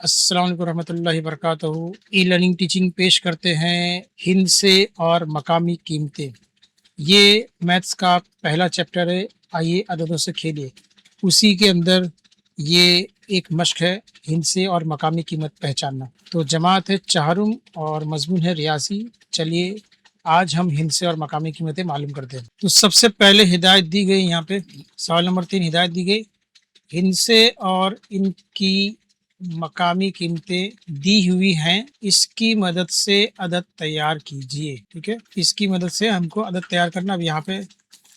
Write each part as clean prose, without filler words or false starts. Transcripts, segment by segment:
अस्सलाम वालेकुम रहमतुल्लाहि वबरकातुहू। ई लर्निंग टीचिंग पेश करते हैं हिंद से और मकामी कीमतें। ये मैथ्स का पहला चैप्टर है। आइए अददों से खेलिए। उसी के अंदर ये एक मश्क है, हिंद से और मकामी कीमत पहचानना। तो जमात है चाहरुम और मजमून है रियासी। चलिए आज हम हिंद से और मकामी कीमतें मालूम करते हैं। तो सबसे पहले हिदायत दी गई यहाँ पे सवाल नंबर 3 हिदायत दी गई, हिंद से और इनकी मकामी कीमतें दी हुई हैं, इसकी मदद से अदद तैयार कीजिए। ठीक है, इसकी मदद से हमको अदद तैयार करना। अब यहाँ पे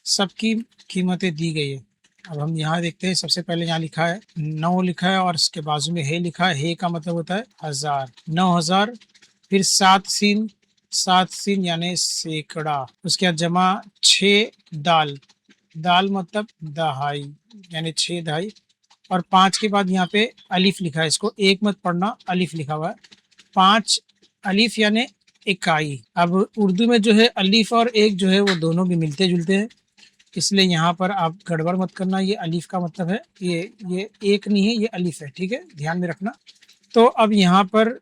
सबकी कीमतें दी गई है। अब हम यहाँ देखते हैं, सबसे पहले यहाँ लिखा है 9 लिखा है और इसके बाजू में है लिखा है। है का मतलब होता है 1000, 9000। फिर 7 सीन यानी सैकड़ा। उसके बाद जमा 6 दाल, दाल मतलब दहाई यानी 6 दहाई। और 5 के बाद यहाँ पे अलिफ लिखा है, इसको एक मत पढ़ना, अलिफ लिखा हुआ है। 5 अलिफ यानी इकाई। अब उर्दू में जो है अलिफ और एक जो है वो दोनों भी मिलते जुलते हैं, इसलिए यहाँ पर आप गड़बड़ मत करना। ये अलिफ का मतलब है ये एक नहीं है, ये अलिफ है। ठीक है, ध्यान में रखना। तो अब यहाँ पर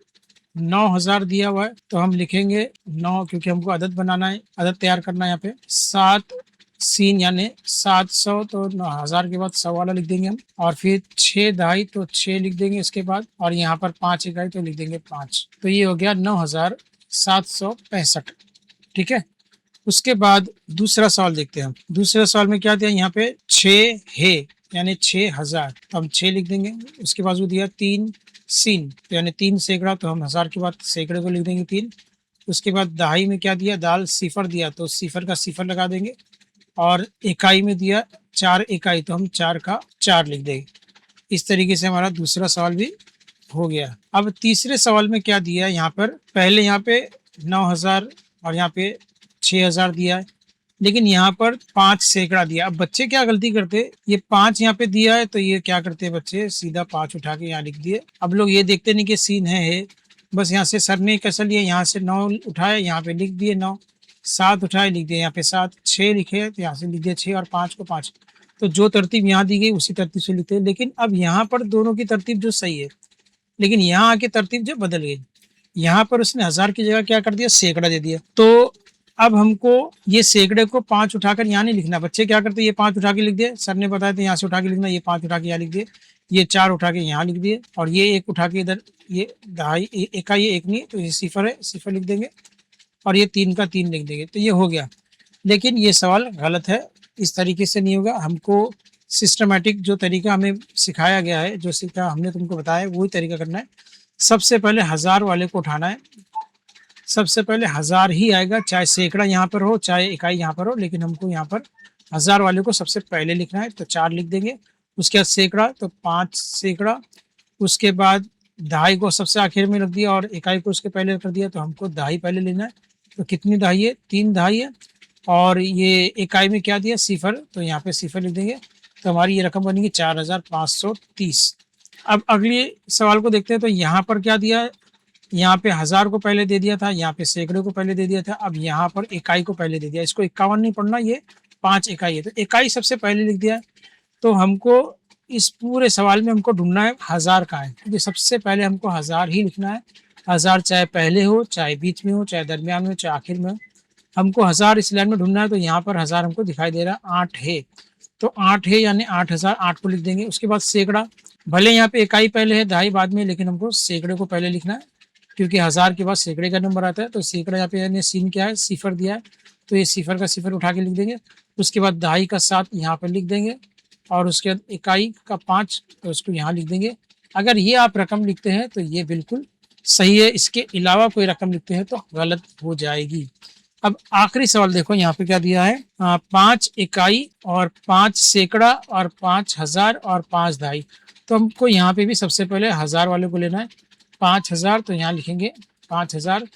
9000 दिया हुआ है तो हम लिखेंगे 9, क्योंकि हमको अदद बनाना है, अदद तैयार करना है। यहाँ पे 7 सीन यानी 700, तो 9000 के बाद 100 वाला लिख देंगे हम। और फिर 6 दहाई तो 6 लिख देंगे इसके बाद। और यहाँ पर 5 इकाई तो लिख देंगे 5। तो ये हो गया 9765। ठीक है, उसके बाद दूसरा सवाल देखते हैं हम। दूसरे सवाल में क्या दिया, यहाँ पे 6 है यानी 6000, तो हम 6 लिख देंगे। उसके बाद वो दिया 3 सीन तो यानी 3 सैकड़ा, तो हम 1000 के बाद सैकड़े को लिख देंगे 3। उसके बाद दहाई में क्या दिया, दाल सिफर दिया, तो सिफर का सिफर लगा देंगे। और इकाई में दिया 4 इकाई, तो हम 4 का 4 लिख देंगे। इस तरीके से हमारा दूसरा सवाल भी हो गया। अब तीसरे सवाल में क्या दिया है, यहाँ पर पहले यहाँ पे 9000 और यहाँ पे 6000 दिया है, लेकिन यहाँ पर 5 सैकड़ा दिया। अब बच्चे क्या गलती करते, ये 5 यहाँ पे दिया है तो ये क्या करते हैं बच्चे, सीधा 5 उठा के यहाँ लिख दिए। अब लोग ये देखते नहीं कि सीन है, बस यहाँ से सर ने कैसा लिया, यहाँ से 9 उठाए, यहाँ पे लिख दिए 9। 7 उठाए, लिख दिए यहाँ पे 7। 6 लिखे तो यहाँ से लिख दिए 6 और 5 को 5। तो जो तरतीब यहाँ दी गई उसी तरतीब से लिखते हैं। लेकिन अब यहाँ पर दोनों की तरतीब जो सही है, लेकिन यहाँ आके तरतीब जो बदल गई। यहाँ पर उसने 1000 की जगह क्या कर दिया, सैकड़ा दे दिया। तो अब हमको ये सैकड़े को 5 उठाकर यहाँ नहीं लिखना। बच्चे क्या करते, ये 5 उठा के लिख दिए, सर ने बताया था यहाँ से उठा के लिखना, ये 5 उठा के यहाँ लिख दिए, ये 4 उठा के यहाँ लिख दिए, और ये 1 उठा के इधर, ये दहाई इकाई, ये 1 नहीं तो ये सिफर है, सिफर लिख देंगे। और ये 3 का 3 लिख देंगे, तो ये हो गया। लेकिन ये सवाल गलत है, इस तरीके से नहीं होगा। हमको सिस्टमेटिक जो तरीका हमें सिखाया गया है, जो सीखा हमने तुमको बताया, वही तरीका करना है। सबसे पहले 1000 वाले को उठाना है, सबसे पहले 1000 ही आएगा, चाहे सैकड़ा यहाँ पर हो चाहे इकाई यहाँ पर हो, लेकिन हमको यहाँ पर 1000 वाले को सबसे पहले लिखना है, तो 4 लिख देंगे। उसके बाद सैकड़ा तो 5 सैकड़ा। उसके बाद दहाई को सबसे आखिर में रख दिया और इकाई को उसके पहले कर दिया, तो हमको दहाई पहले लेना है। तो कितनी दहाई है, 3 दहाई है। और ये इकाई में क्या दिया, सिफर, तो यहाँ पे सिफर लिख देंगे। तो हमारी ये रकम बनेगी 4530। अब अगले सवाल को देखते हैं। तो यहाँ पर क्या दिया है, यहाँ पे 1000 को पहले दे दिया था, यहाँ पे सैकड़े को पहले दे दिया था, अब यहाँ पर इकाई को पहले दे दिया। इसको 51 नहीं पढ़ना, ये 5 इकाई है, तो इकाई सबसे पहले लिख दिया। तो हमको इस पूरे सवाल में हमको ढूंढना है 1000 का है, क्योंकि सबसे पहले हमको 1000 ही लिखना है। 1000 चाहे पहले हो, चाहे बीच में हो, चाहे दरमियान में हो, चाहे आखिर में हो, हमको 1000 इस लाइन में ढूंढना है। तो यहाँ पर 1000 हमको दिखाई दे रहा है, 8 है, तो 8 है यानी 8000, 8 को लिख देंगे। उसके बाद सैकड़ा, भले यहाँ पे इकाई पहले है दहाई बाद में, लेकिन हमको सैकड़े को पहले लिखना है, क्योंकि 1000 के बाद सैकड़े का नंबर आता है। तो सैकड़ा यहाँ पे यानी सीन क्या है, सिफर दिया है, तो ये सिफर का सिफर उठा के लिख देंगे। उसके बाद दहाई का 7 यहाँ पर लिख देंगे, और उसके बाद इकाई का 5 तो उसको यहाँ लिख देंगे। अगर ये आप रकम लिखते हैं तो ये बिल्कुल सही है, इसके अलावा कोई रकम लिखते हैं तो गलत हो जाएगी। अब आखिरी सवाल देखो, यहाँ पे क्या दिया है, 5 इकाई और 5 सैकड़ा और 5000 और 5 दहाई। तो हमको यहाँ पे भी सबसे पहले 1000 वाले को लेना है। 5000 तो यहाँ लिखेंगे 5000।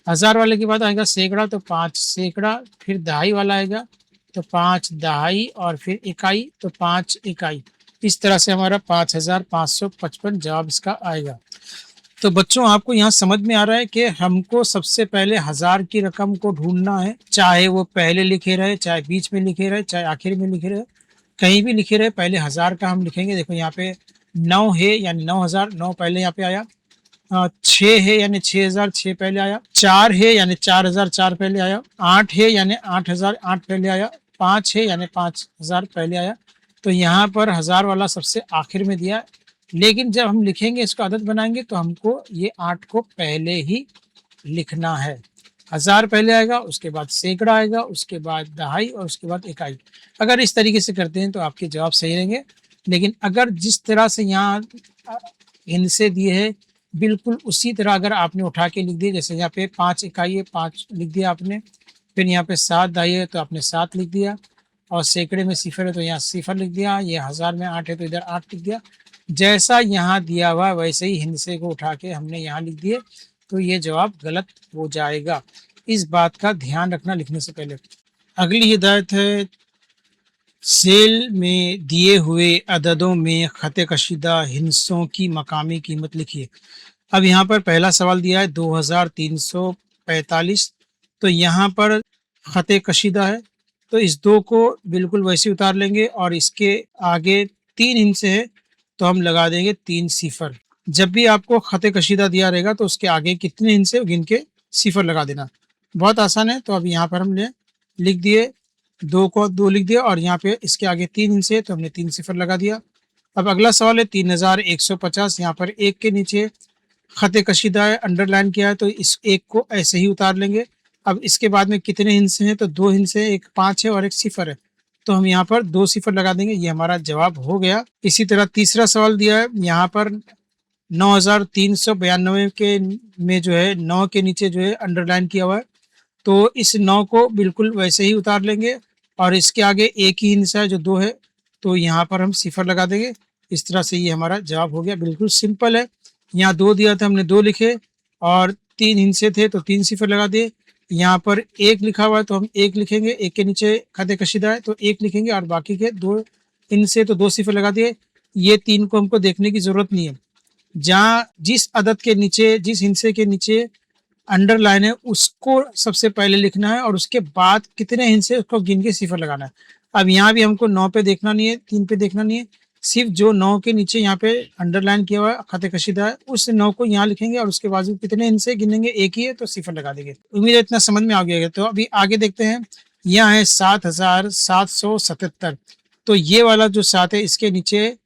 1000 वाले के बाद आएगा सैकड़ा, तो 5 सैकड़ा। फिर दहाई वाला आएगा तो 5 दहाई, और फिर इकाई तो 5 इकाई। इस तरह से हमारा 5555 जवाब इसका आएगा। तो बच्चों आपको यहाँ समझ में आ रहा है कि हमको सबसे पहले 1000 की रकम को ढूंढना है, चाहे वो पहले लिखे रहे, चाहे बीच में लिखे रहे, चाहे आखिर में लिखे रहे, कहीं भी लिखे रहे, पहले 1000 का हम लिखेंगे। देखो यहाँ पे 9 है यानी 9000, 9 पहले यहाँ पे आया। 6 है यानी 6000, 6 पहले आया। 4 है यानी 4000, 4 पहले आया। 8 है यानी 8000, 8 पहले आया। 5 है यानी 5000 पहले आया। तो यहाँ पर हजार वाला सबसे आखिर में दिया, लेकिन जब हम लिखेंगे, इसको आदत बनाएंगे, तो हमको ये 8 को पहले ही लिखना है। हजार पहले आएगा, उसके बाद सैकड़ा आएगा, उसके बाद दहाई और उसके बाद इकाई। अगर इस तरीके से करते हैं तो आपके जवाब सही रहेंगे। लेकिन अगर जिस तरह से यहाँ हिंसे दिए है, बिल्कुल उसी तरह अगर आपने उठा के लिख दिए, जैसे यहाँ पे 5 इकाई है, 5 लिख दिया आपने, फिर यहाँ पे 7 दहाई है तो आपने 7 लिख दिया, और सैकड़े में सिफर है तो यहाँ सिफर लिख दिया, ये हजार में 8 है तो इधर 8 लिख दिया। जैसा यहाँ दिया हुआ वैसे ही हिंसे को उठा के हमने यहाँ लिख दिए, तो ये जवाब गलत हो जाएगा। इस बात का ध्यान रखना लिखने से पहले। अगली हिदायत है, सेल में दिए हुए अददों में खत कशीदा हिंसों की मकामी कीमत लिखिए। अब यहाँ पर पहला सवाल दिया है 2345, तो यहाँ पर खत कशीदा है, तो इस 2 को बिल्कुल वैसे उतार लेंगे, और इसके आगे 3 हिंसे है तो हम लगा देंगे 3 सिफर। जब भी आपको खत कशीदा दिया रहेगा तो उसके आगे कितने हिंसे गिन के सिफर लगा देना। बहुत आसान है। तो अब यहाँ पर हमने लिख दिए, 2 को 2 लिख दिया, और यहाँ पे इसके आगे 3 हिंसे तो हमने 3 सिफर लगा दिया। अब अगला सवाल है 3150, यहाँ पर 1 के नीचे खत कशीदा है, अंडरलाइन किया है, तो इस 1 को ऐसे ही उतार लेंगे। अब इसके बाद में कितने हिंसे हैं, तो 2 हिंसे, एक 5 है और एक सिफर है, तो हम यहाँ पर 2 सिफर लगा देंगे। ये हमारा जवाब हो गया। इसी तरह तीसरा सवाल दिया है, यहाँ पर 9392 के में जो है 9 के नीचे जो है अंडरलाइन किया हुआ है, तो इस 9 को बिल्कुल वैसे ही उतार लेंगे, और इसके आगे एक ही हिंसा है जो 2 है, तो यहाँ पर हम सिफर लगा देंगे। इस तरह से ये हमारा जवाब हो गया। बिल्कुल सिंपल है। यहाँ 2 दिया था, हमने 2 लिखे, और 3 हिंसे थे तो 3 सिफर लगा दिए। यहाँ पर 1 लिखा हुआ है तो हम 1 लिखेंगे, 1 के नीचे खत कशीदा है तो 1 लिखेंगे, और बाकी के 2 इनसे तो 2 सिफर लगा दिए। ये 3 को हमको देखने की जरूरत नहीं है। जहाँ जिस अदद के नीचे, जिस हिंसे के नीचे अंडरलाइन है, उसको सबसे पहले लिखना है, और उसके बाद कितने हिंसे उसको गिन के सिफर लगाना है। अब यहाँ भी हमको 9 पे देखना नहीं है, 3 पे देखना नहीं है, सिर्फ जो 9 के नीचे यहाँ पे अंडरलाइन किया हुआ है, खत कशीदा है, उस 9 को यहाँ लिखेंगे, और उसके बाद कितने हिंसे गिनेंगे, एक ही है तो सिफर लगा देंगे। उम्मीद है इतना समझ में आ गया। तो अभी आगे देखते हैं। यहाँ है 7777, तो ये वाला जो 7 है इसके नीचे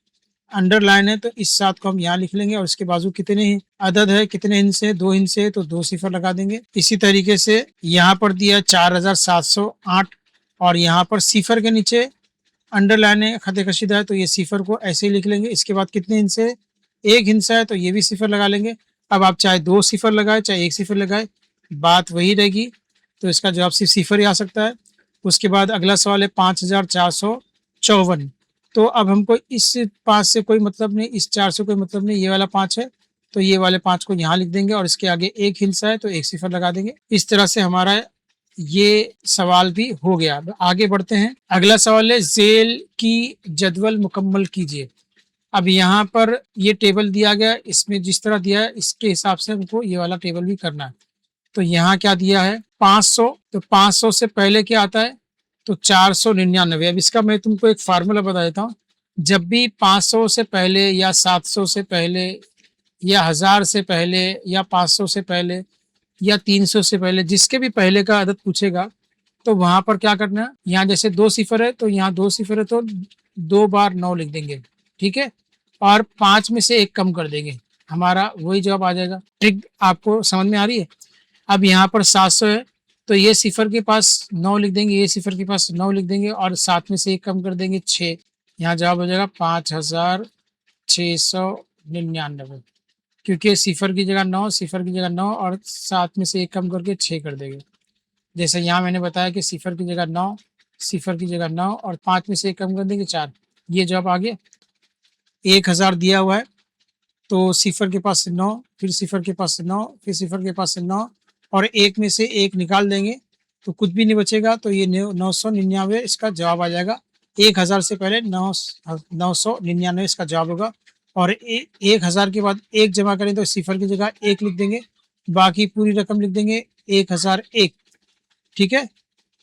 अंडरलाइन है, तो इस 7 को हम यहाँ लिख लेंगे, और इसके बाजू कितने अदद है, कितने हिंसे है, 2 हिंसे है तो 2 सिफर लगा देंगे। इसी तरीके से यहाँ पर दिया 4708, और यहाँ पर सिफर के नीचे अंडरलाइन है, खत कशीदा है, तो ये सिफर को ऐसे ही लिख लेंगे। इसके बाद कितने हिंसे है, एक हिंसा है तो ये भी सिफर लगा लेंगे। अब आप चाहे 2 सिफर लगाए चाहे 1 सिफर लगाए, बात वही रहेगी, तो इसका जवाब सिर्फ सिफर ही आ सकता है। उसके बाद अगला सवाल है 5454, तो अब हमको इस 5 से कोई मतलब नहीं, इस 4 से कोई मतलब नहीं, ये वाला 5 है तो ये वाले 5 को यहाँ लिख देंगे, और इसके आगे एक हिंसा है तो 1 सिफर लगा देंगे। इस तरह से हमारा ये सवाल भी हो गया। अब आगे बढ़ते हैं। अगला सवाल है, झेल की जदवल मुकम्मल कीजिए। अब यहाँ पर ये टेबल दिया गया, इसमें जिस तरह दिया है इसके हिसाब से हमको ये वाला टेबल भी करना है। तो यहाँ क्या दिया है 500, तो 500 से पहले क्या आता है, तो 499। अब इसका मैं तुमको एक फार्मूला बता देता हूँ। जब भी 500 से पहले या 700 से पहले या 1000 से पहले या 500 से पहले या 300 से पहले, जिसके भी पहले का अदद पूछेगा, तो वहां पर क्या करना है, यहाँ जैसे 2 सिफर है तो यहाँ 2 सिफर है तो 2 बार 9 लिख देंगे, ठीक है, और 5 में से 1 कम कर देंगे, हमारा वही जवाब आ जाएगा। ट्रिक आपको समझ में आ रही है। अब यहाँ पर 700 है तो ये सिफर के पास 9 लिख देंगे, ये सिफर के पास 9 लिख देंगे, और 7 में से 1 कम कर देंगे 6, यहाँ जवाब हो जाएगा 5699, क्योंकि सिफर की जगह 9, सिफर की जगह 9, और 7 में से 1 कम करके 6 कर देंगे। जैसे यहाँ मैंने बताया कि सिफर की जगह 9, सिफर की जगह 9, और 5 में से 1 कम कर देंगे 4, ये जवाब आ गया। 1000 दिया हुआ है तो सिफर के पास 9, फिर सिफर के पास 9, फिर सिफर के पास 9, और 1 में से 1 निकाल देंगे तो कुछ भी नहीं बचेगा, तो ये 999 इसका जवाब आ जाएगा। 1000 से पहले 999 इसका जवाब होगा, और 1000 के बाद 1 जमा करें तो सिफर की जगह 1 लिख देंगे, बाकी पूरी रकम लिख देंगे 1001, ठीक है।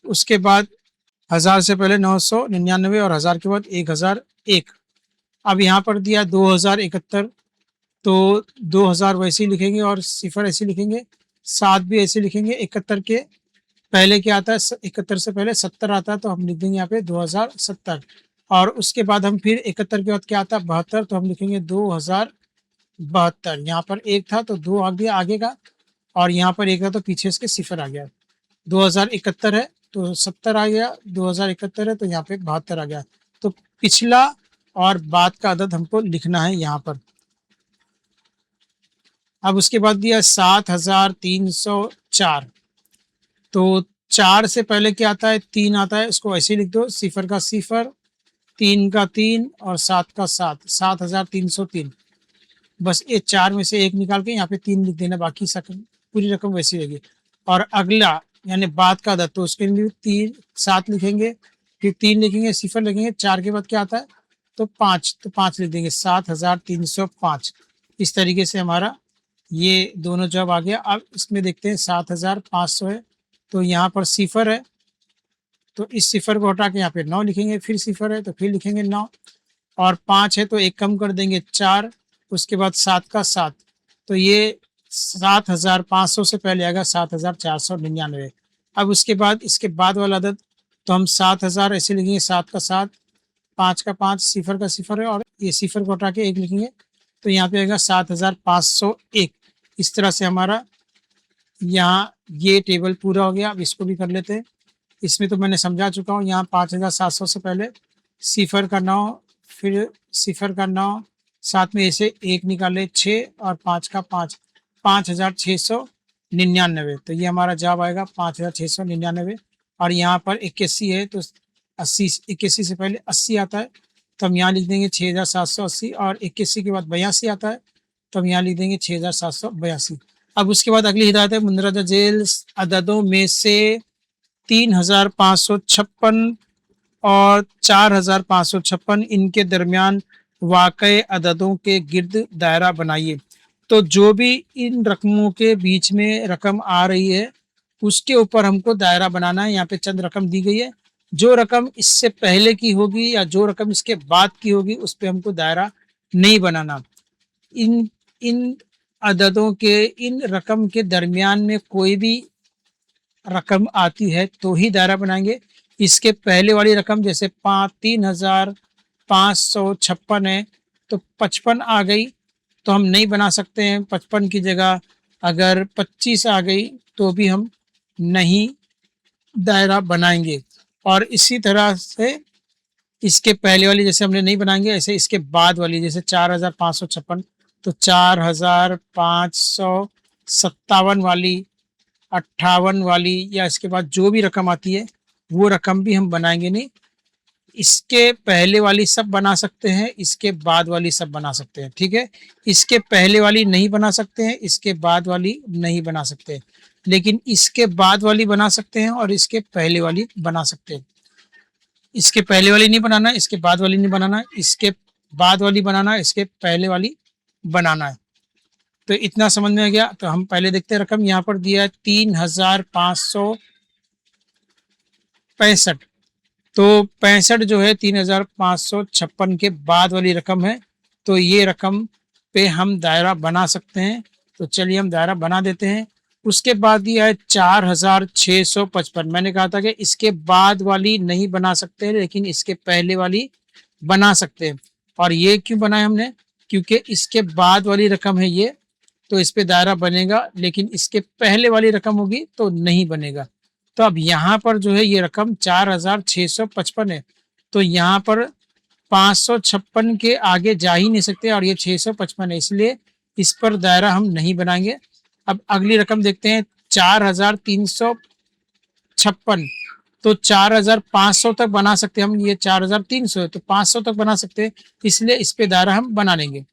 उसके बाद 1000 से पहले 999, और 1000 के बाद 1001। अब यहाँ पर दिया 2071, तो 2000 वैसे ही लिखेंगे और सिफर ऐसे लिखेंगे, 7 भी ऐसे लिखेंगे। 71 के पहले क्या आता है, 71 से पहले 70 आता है, तो हम लिख देंगे यहाँ पे 2070। और उसके बाद हम फिर 71 के बाद क्या आता है, 72, तो हम लिखेंगे 2072। यहाँ पर एक था तो 2 आ गया आगे का, और यहाँ पर एक था तो पीछे इसके सिफर आ गया। 2071 है तो 70 आ गया, 2071 है तो यहाँ पे 72 आ गया। तो पिछला और बाद का अदद हमको लिखना है यहाँ पर। अब उसके बाद दिया 7304, तो 4 से पहले क्या आता है, 3 आता है, इसको ऐसे ही लिख दो, सिफर का सिफर, 3 का 3 और 7 का 7, 7303। बस ये 4 में से एक निकाल के यहाँ पे 3 लिख देना, बाकी पूरी रकम वैसी रहेगी। और अगला यानी बाद का अदद, तो उसके लिए 3 7 लिखेंगे, फिर 3 लिखेंगे, सिफर लिखेंगे, 4 के बाद क्या आता है तो 5, तो 5 लिख देंगे, 7305। इस तरीके से हमारा ये दोनों जवाब आ गया। अब इसमें देखते हैं 7500 है, तो यहाँ पर सिफर है, तो इस सिफर को हटा के यहाँ पे 9 लिखेंगे, फिर सिफर है तो फिर लिखेंगे 9, और 5 है तो एक कम कर देंगे 4, उसके बाद 7 का 7, तो ये 7500 से पहले आएगा 7499। अब उसके बाद इसके बाद वाला अदद, तो हम 7000 ऐसे लिखेंगे, 7 का 7, 5 का 5, सिफर का सिफर है, और ये सिफर को हटा के एक लिखेंगे, तो यहाँ पे आएगा 7501। इस तरह से हमारा यहाँ ये टेबल पूरा हो गया। अब इसको भी कर लेते हैं। इसमें तो मैंने समझा चुका हूँ। यहाँ 5700 से पहले सिफर का 9, फिर सिफर का 9, साथ में ऐसे एक निकाले 6 और 5 का 5, 5699। तो ये हमारा जवाब आएगा 5699। और यहाँ पर 81 है तो 80, 81 से पहले 80 आता है, तो हम यहाँ लिख देंगे 6780, और 81 के बाद 82 आता है, तो हम यहाँ लिख देंगे 6782। अब उसके बाद अगली हिदायत है, मुंदरजा झेल अददों में से 3556 और 4556 इनके दरमियान वाक़ई अददों के गिर्द दायरा बनाइए। तो जो भी इन रकमों के बीच में रकम आ रही है उसके ऊपर हमको दायरा बनाना है। यहाँ पे चंद रकम दी गई है, जो रकम इससे पहले की होगी या जो रकम इसके बाद की होगी उस पर हमको दायरा नहीं बनाना। इन इन अददों के इन रकम के दरमियान में कोई भी रकम आती है तो ही दायरा बनाएंगे। इसके पहले वाली रकम जैसे 3556 है तो 55 आ गई तो हम नहीं बना सकते हैं। 55 की जगह अगर 25 आ गई तो भी हम नहीं दायरा बनाएंगे। और इसी तरह से इसके पहले वाली जैसे हमने नहीं बनाएंगे, ऐसे इसके बाद वाली जैसे 4556 तो 4557 वाली, 58 वाली या इसके बाद जो भी रकम आती है वो रकम भी हम बनाएंगे नहीं। इसके पहले वाली सब बना सकते हैं, इसके बाद वाली सब बना सकते हैं, ठीक है। इसके पहले वाली नहीं बना सकते हैं, इसके बाद वाली नहीं बना सकते, लेकिन इसके बाद वाली बना सकते हैं और इसके पहले वाली बना सकते हैं। इसके पहले वाली नहीं बनाना, इसके बाद वाली नहीं बनाना, इसके बाद वाली बनाना, इसके पहले वाली बनाना है। तो इतना समझ में आ गया। तो हम पहले देखते हैं रकम यहाँ पर दिया है 3565, तो 65 जो है 3556 के बाद वाली रकम है, तो ये रकम पे हम दायरा बना सकते हैं। तो चलिए हम दायरा बना देते हैं। उसके बाद दिया है 4655। मैंने कहा था कि इसके बाद वाली नहीं बना सकते लेकिन इसके पहले वाली बना सकते हैं। और ये क्यों बनाया हमने, क्योंकि इसके बाद वाली रकम है ये, तो इस पे दायरा बनेगा, लेकिन इसके पहले वाली रकम होगी तो नहीं बनेगा। तो अब यहाँ पर जो है ये रकम 4655 है, तो यहाँ पर 556 के आगे जा ही नहीं सकते और ये 655 है, इसलिए इस पर दायरा हम नहीं बनाएंगे। अब अगली रकम देखते हैं 4356, तो 4500 तक बना सकते हैं हम। ये 4300 है तो 500 तक बना सकते हैं, इसलिए इस पे दायरा हम बना लेंगे।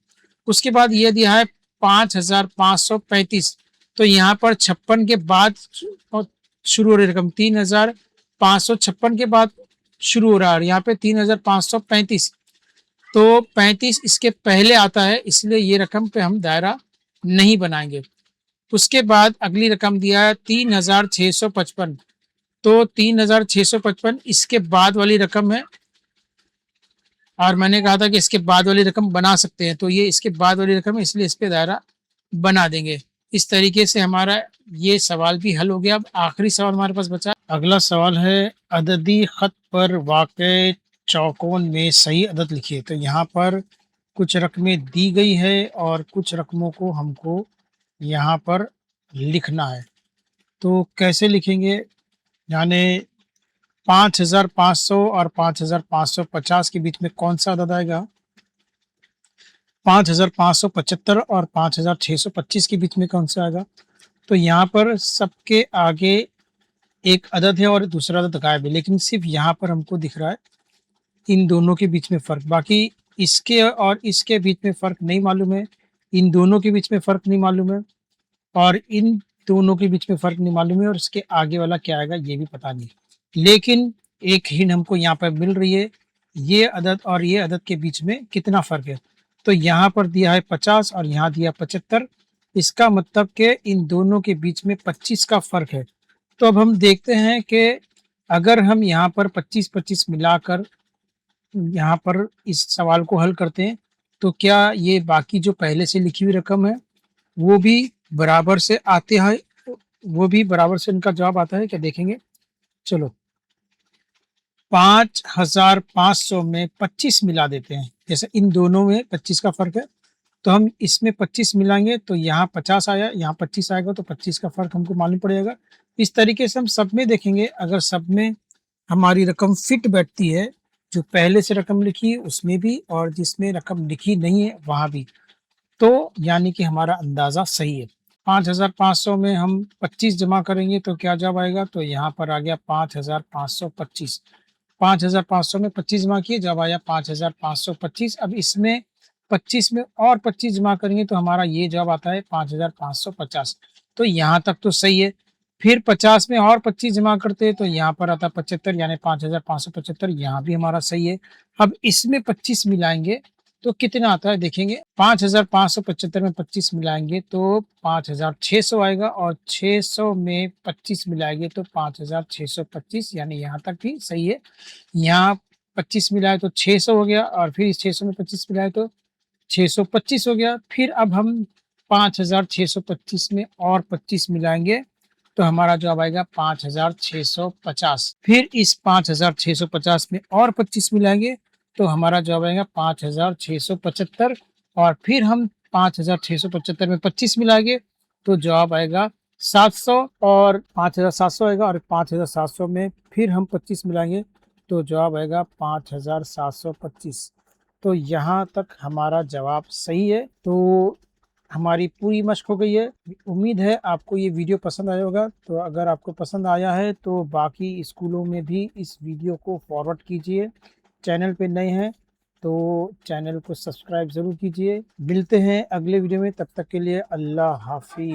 उसके बाद ये दिया है 5535, तो यहाँ पर 56 के बाद शुरू हो रही रकम 3556 के बाद शुरू हो रहा है, यहाँ पे 3535, तो 35 इसके पहले आता है, इसलिए ये रकम पे हम दायरा नहीं बनाएंगे। उसके बाद अगली रकम दिया है 3655, तो 3655 इसके बाद वाली रकम है, और मैंने कहा था कि इसके बाद वाली रकम बना सकते हैं, तो ये इसके बाद वाली रकम है, इसलिए इस पे दायरा बना देंगे। इस तरीके से हमारा ये सवाल भी हल हो गया। अब आखिरी सवाल हमारे पास बचा। अगला सवाल है अददी खत पर वाक़े चौकोन में सही अदद लिखिए। तो यहाँ पर कुछ रकमें दी गई है और कुछ रकमों को हमको यहाँ पर लिखना है। तो कैसे लिखेंगे? यानी 5,500 और 5,550 के बीच में कौन सा अदद आएगा? 5,575 और 5,625 के बीच में कौन सा आएगा? तो यहाँ पर सबके आगे एक अदद है और दूसरा अदद गायब है, लेकिन सिर्फ यहाँ पर हमको दिख रहा है इन दोनों के बीच में फ़र्क। बाकी इसके और इसके बीच में फ़र्क नहीं मालूम है, इन दोनों के बीच में फ़र्क नहीं मालूम है और इन दोनों के बीच में फ़र्क नहीं मालूम है और इसके आगे वाला क्या आएगा ये भी पता नहीं। लेकिन एक हिंट हमको यहाँ पर मिल रही है, ये अदद और ये अदद के बीच में कितना फ़र्क है। तो यहाँ पर दिया है 50 और यहाँ दिया 75, इसका मतलब कि इन दोनों के बीच में 25 का फ़र्क है। तो अब हम देखते हैं कि अगर हम यहाँ पर 25-25 मिलाकर यहाँ पर इस सवाल को हल करते हैं, तो क्या ये बाकी जो पहले से लिखी हुई रकम है, वो भी बराबर से आते हैं, वो भी बराबर से उनका जवाब आता है क्या, देखेंगे। चलो 5,500 में 25 मिला देते हैं। जैसे इन दोनों में 25 का फ़र्क है, तो हम इसमें 25 मिलाएँगे तो यहाँ 50 आया, यहाँ 25 आएगा, तो 25 का फ़र्क हमको मालूम पड़ेगा। इस तरीके से हम सब में देखेंगे, अगर सब में हमारी रकम फिट बैठती है, जो पहले से रकम लिखी है उसमें भी और जिसमें रकम लिखी नहीं है वहाँ भी, तो यानी कि हमारा अंदाज़ा सही है। 5,500 में हम 25 जमा करेंगे तो क्या जवाब आएगा? तो यहाँ पर आ गया 5,525। 5,500 में 25 जमा किए, जवाब आया 5,525। अब इसमें 25 में और 25 जमा करेंगे तो हमारा ये जवाब आता है 5,550। तो यहाँ तक तो सही है। फिर 50 में और 25 जमा करते हैं तो यहाँ पर आता है 75, यानी 5,575, यहाँ भी हमारा सही है। अब इसमें 25 मिलाएँगे तो कितना आता है देखेंगे। 5,575 में 25 मिलाएँगे तो 5,600 आएगा और 600 में 25 मिलाएँगे तो 5,625, यानी यहाँ तक भी सही है। यहाँ 25 मिलाए तो 600 हो गया और फिर इस 600 में 25 मिलाए तो 625 हो गया। फिर अब हम 5,625 में और 25 मिलाएँगे तो हमारा जवाब आएगा 5,650। फिर इस 5,650 में और 25 मिलाएँगे तो हमारा जवाब आएगा 5,675 और फिर हम 5,675 में 25 मिलाएँगे तो जवाब आएगा 700 और 5,700 आएगा और 5,700 में फिर हम 25 मिलाएँगे तो जवाब आएगा 5,725। तो यहाँ तक हमारा जवाब सही है। तो हमारी पूरी मश्क हो गई है। उम्मीद है आपको ये वीडियो पसंद आया होगा। तो अगर आपको पसंद आया है तो बाकी स्कूलों में भी इस वीडियो को फॉरवर्ड कीजिए। चैनल पे नए हैं तो चैनल को सब्सक्राइब ज़रूर कीजिए। मिलते हैं अगले वीडियो में, तब तक के लिए अल्लाह हाफ़िज़।